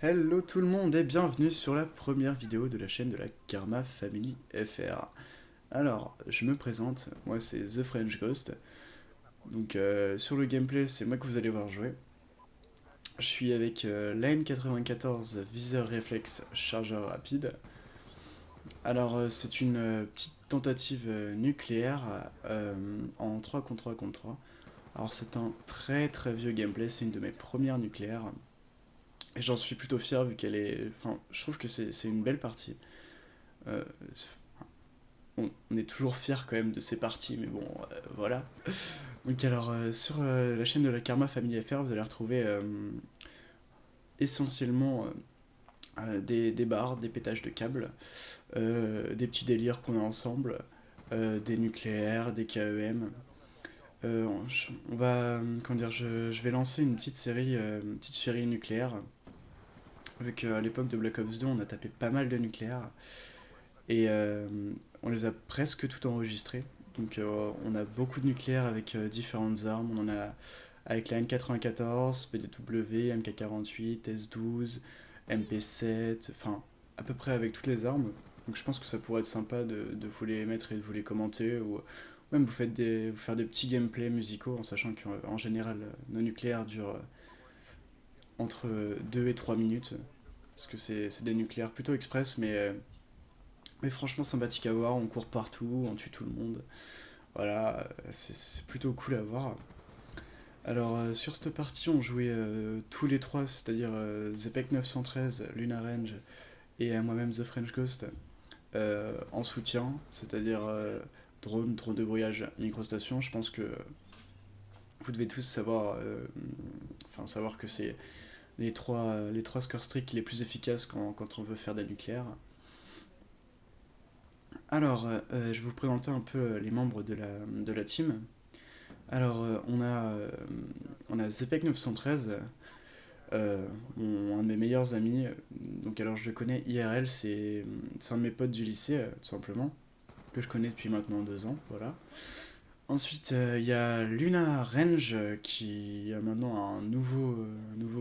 Hello tout le monde et bienvenue sur la première vidéo de la chaîne de la Karma Family FR. Alors, je me présente, moi c'est The French Ghost. Donc sur le gameplay, c'est moi que vous allez voir jouer. Je suis avec Lane 94 viseur réflexe chargeur rapide. Alors c'est une petite tentative nucléaire en 3 contre 3 contre 3. Alors c'est un très très vieux gameplay, c'est une de mes premières nucléaires. Et j'en suis plutôt fier vu qu'elle est... Enfin, je trouve que c'est une belle partie. Euh, on est toujours fier quand même de ces parties, mais bon, voilà. Donc alors, sur la chaîne de la Karma Family FR, vous allez retrouver essentiellement des barres, des pétages de câbles, des petits délires qu'on a ensemble, des nucléaires, des KEM. On va, comment dire, je vais lancer une petite série nucléaire. Vu qu'à l'époque de Black Ops 2, on a tapé pas mal de nucléaires. Et on les a presque tout enregistrés. Donc on a beaucoup de nucléaires avec différentes armes. On en a avec la N94, PDW, MK48, S12, MP7, enfin à peu près avec toutes les armes. Donc je pense que ça pourrait être sympa de vous les mettre et de vous les commenter. Ou même vous faire des petits gameplays musicaux en sachant qu'en général nos nucléaires durent entre 2 et 3 minutes. Parce que c'est des nucléaires plutôt express, mais franchement sympathique à voir, on court partout, on tue tout le monde. Voilà, c'est plutôt cool à voir. Alors sur cette partie, on jouait tous les trois, c'est-à-dire Zepec 913, Luna Range et moi-même The French Ghost, en soutien, c'est-à-dire drone de brouillage, microstation. Je pense que vous devez tous savoir, savoir que c'est les trois score streaks les plus efficaces quand on veut faire des nucléaires. Alors, je vais vous présenter un peu les membres de la team. Alors, on a Zepec 913, un de mes meilleurs amis. Donc, alors, je le connais IRL, c'est un de mes potes du lycée, tout simplement, que je connais depuis maintenant 2 ans, voilà. Ensuite, il y a Luna Range, qui a maintenant un nouveau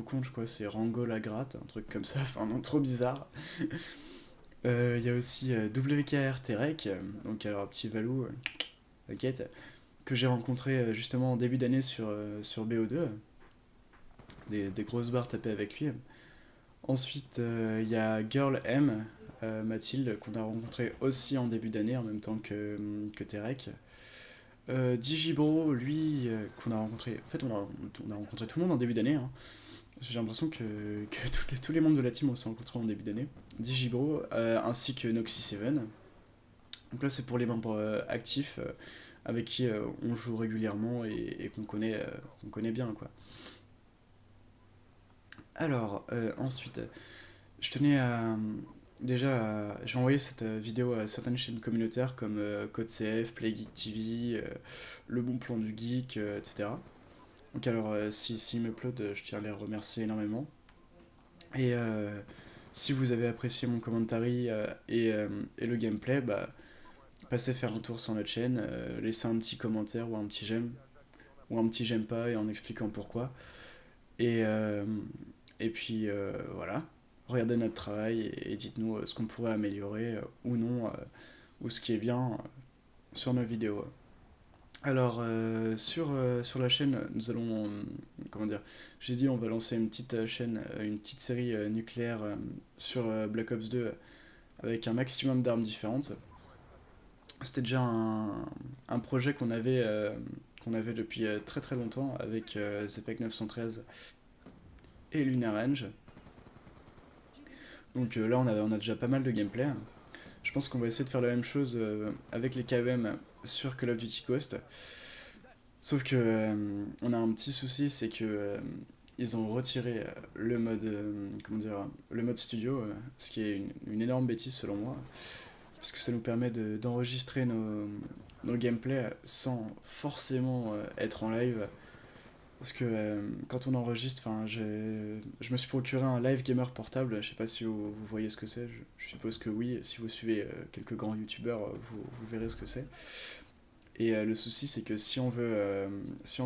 compte, je crois, c'est Rango la gratte, un truc comme ça, enfin, un nom trop bizarre. Il y a aussi WKR Terek, donc alors un petit Valou, t'inquiète, que j'ai rencontré justement en début d'année sur BO2, des grosses barres tapées avec lui. Ensuite, il y a Girl M, Mathilde, qu'on a rencontré aussi en début d'année en même temps que Terek. Digibro, lui, qu'on a rencontré. En fait, on a rencontré tout le monde en début d'année, hein. J'ai l'impression que tous les membres de la team on s'est rencontrés en début d'année. Digibro, ainsi que Noxy7. Donc là, c'est pour les membres actifs avec qui on joue régulièrement et qu'on connaît bien, quoi. Alors, ensuite, je tenais à... Déjà, j'ai envoyé cette vidéo à certaines chaînes communautaires comme Code CF, PlayGeek TV, Le Bon Plan du Geek, etc. Donc alors, s'ils m'uploadent, je tiens à les remercier énormément. Et si vous avez apprécié mon commentary et le gameplay, bah, passez faire un tour sur notre chaîne, laissez un petit commentaire ou un petit j'aime pas et en expliquant pourquoi. Et, euh, et puis voilà, regardez notre travail et dites-nous ce qu'on pourrait améliorer ou non, ou ce qui est bien sur nos vidéos. Alors, sur la chaîne, nous allons. Comment dire? J'ai dit, on va lancer une petite chaîne, une petite série nucléaire sur Black Ops 2 avec un maximum d'armes différentes. C'était déjà un projet qu'on avait depuis très très longtemps avec Zepec 913 et Lunar Range. Donc là, on a déjà pas mal de gameplay. Je pense qu'on va essayer de faire la même chose avec les KEM sur Call of Duty Ghost. Sauf que on a un petit souci, c'est que ils ont retiré le mode comment dire le mode studio, ce qui est une énorme bêtise selon moi, parce que ça nous permet d'enregistrer nos gameplays sans forcément être en live. Parce que quand on enregistre, je me suis procuré un live gamer portable, je sais pas si vous voyez ce que c'est, je suppose que oui, si vous suivez quelques grands youtubeurs, vous verrez ce que c'est. Et le souci, c'est que si on veut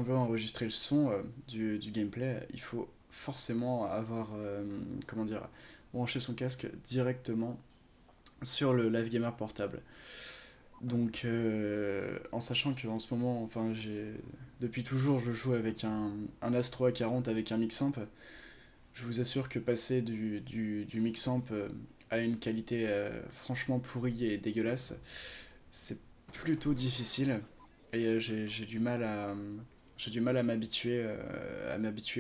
enregistrer le son du gameplay, il faut forcément avoir, comment dire, branché son casque directement sur le Live Gamer portable. Donc, en sachant qu'en ce moment, enfin, depuis toujours, je joue avec un Astro A40 avec un Mixamp. Je vous assure que passer du Mixamp à une qualité franchement pourrie et dégueulasse, c'est plutôt difficile. Et j'ai du mal à m'habituer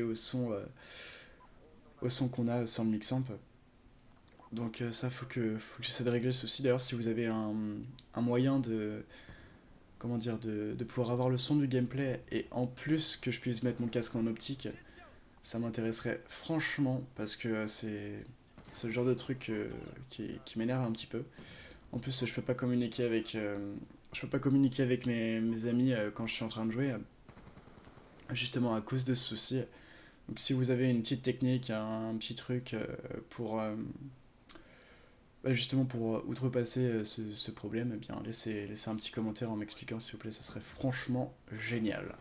au son qu'on a sur le Mixamp. Donc ça, faut que j'essaie de régler ceci. D'ailleurs, si vous avez un moyen comment dire, de pouvoir avoir le son du gameplay et en plus que je puisse mettre mon casque en optique, ça m'intéresserait franchement parce que c'est le genre de truc qui m'énerve un petit peu. En plus, je peux pas communiquer avec mes amis quand je suis en train de jouer, justement à cause de ce souci. Donc si vous avez une petite technique, un petit truc pour justement pour outrepasser ce problème, eh bien laissez un petit commentaire en m'expliquant s'il vous plaît, ça serait franchement génial.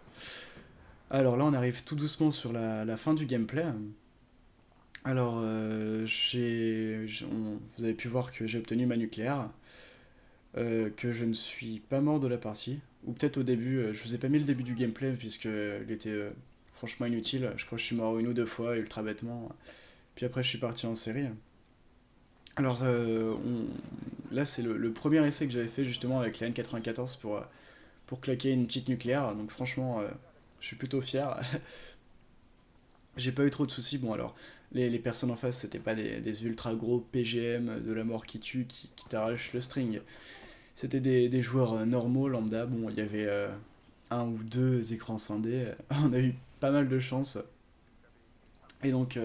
Alors là, on arrive tout doucement sur la fin du gameplay. Alors, vous avez pu voir que j'ai obtenu ma nucléaire, que je ne suis pas mort de la partie, ou peut-être au début, je vous ai pas mis le début du gameplay puisque il était franchement inutile. Je crois que je suis mort une ou deux fois, ultra bêtement. Puis après, je suis parti en série. Alors, là, c'est le premier essai que j'avais fait justement avec la N94 pour claquer une petite nucléaire. Donc, franchement, je suis plutôt fier. J'ai pas eu trop de soucis. Bon, alors, les personnes en face, c'était pas des ultra gros PGM de la mort qui tue, qui t'arrachent le string. C'était des joueurs normaux, lambda. Bon, il y avait un ou deux écrans scindés. On a eu pas mal de chance. Et donc,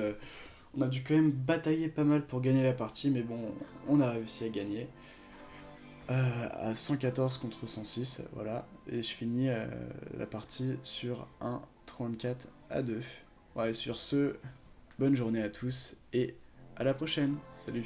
on a dû quand même batailler pas mal pour gagner la partie, mais bon, on a réussi à gagner. À 114 contre 106, voilà. Et je finis la partie sur un 34-2. Ouais, sur ce, bonne journée à tous et à la prochaine. Salut.